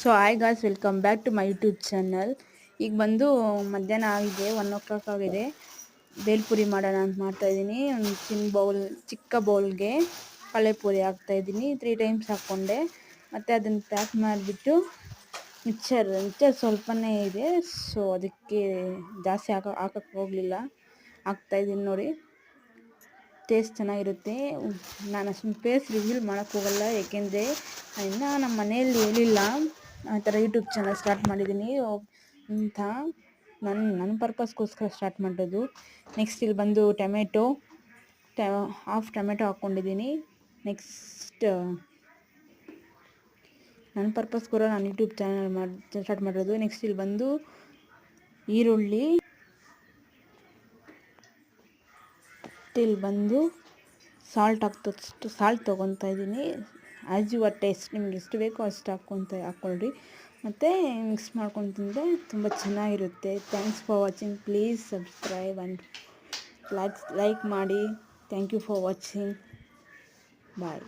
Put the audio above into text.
So hi guys, welcome back to my YouTube channel. ಈಗ ಬಂದು ಮಧ್ಯಾಹ್ನ ಆಗಿದೆ, 1 o'clock ಆಗಿದೆ. ಬೇಲ್ಪುರಿ ಮಾಡೋಣ ಅಂತ ಮಾಡ್ತಾಯಿದ್ದೀನಿ. ಒಂದು ಚಿಕ್ಕ ಬೌಲ್ಗೆ ಕಡಲೆಪುರಿ ಹಾಕ್ತಾಯಿದ್ದೀನಿ. 3 times ಹಾಕ್ಕೊಂಡೆ. ಮತ್ತು ಅದನ್ನು ಪ್ಯಾಕ್ ಮಾಡಿಬಿಟ್ಟು ಮಿಕ್ಸರ್ ಸ್ವಲ್ಪನೇ ಇದೆ, ಸೊ ಅದಕ್ಕೆ ಜಾಸ್ತಿ ಹಾಕಕ್ಕೆ ಹೋಗಲಿಲ್ಲ. ಹಾಕ್ತಾಯಿದ್ದೀನಿ ನೋಡಿ. ಟೇಸ್ಟ್ ಚೆನ್ನಾಗಿರುತ್ತೆ. ನಾನು ಅಷ್ಟೊಂದು ಟೇಸ್ಟ್ ರಿವ್ಯೂ ಮಾಡೋಕ್ಕೆ ಹೋಗಲ್ಲ, ಏಕೆಂದರೆ ಇನ್ನು ನಮ್ಮ ಮನೆಯಲ್ಲಿ ಹೇಳಿಲ್ಲ ಆ ಥರ ಯೂಟ್ಯೂಬ್ ಚಾನಲ್ ಸ್ಟಾರ್ಟ್ ಮಾಡಿದ್ದೀನಿ ಅಂತ. ನನ್ನ ಪರ್ಪಸ್ಗೋಸ್ಕರ ಸ್ಟಾರ್ಟ್ ಮಾಡೋದು. ನೆಕ್ಸ್ಟ್ ಇಲ್ಲಿ ಬಂದು ಹಾಫ್ ಟೊಮೆಟೊ ಹಾಕ್ಕೊಂಡಿದ್ದೀನಿ. ನೆಕ್ಸ್ಟ್ ನನ್ನ ಪರ್ಪಸ್ಗೋಸ್ಕರ ನಾನು ಯೂಟ್ಯೂಬ್ ಚಾನಲ್ ಸ್ಟಾರ್ಟ್ ಮಾಡೋದು. ನೆಕ್ಸ್ಟ್ ಇಲ್ಲಿ ಬಂದು ಈರುಳ್ಳಿ, ಇಲ್ಲಿ ಬಂದು ಸಾಲ್ಟ್ ತೊಗೊತಾ ಇದ್ದೀನಿ. ಆ್ಯಸ್ ಯುವರ್ ಟೇಸ್ಟ್, ನಿಮ್ಗೆ ಎಷ್ಟು ಬೇಕೋ ಅಷ್ಟು ಹಾಕ್ಕೊಳ್ರಿ. ಮತ್ತು ಮಿಕ್ಸ್ ಮಾಡ್ಕೊಂಡು ತಿಂದರೆ ತುಂಬ ಚೆನ್ನಾಗಿರುತ್ತೆ. Thanks for watching. Please subscribe and like ಮಾಡಿ. Thank you for watching. Bye.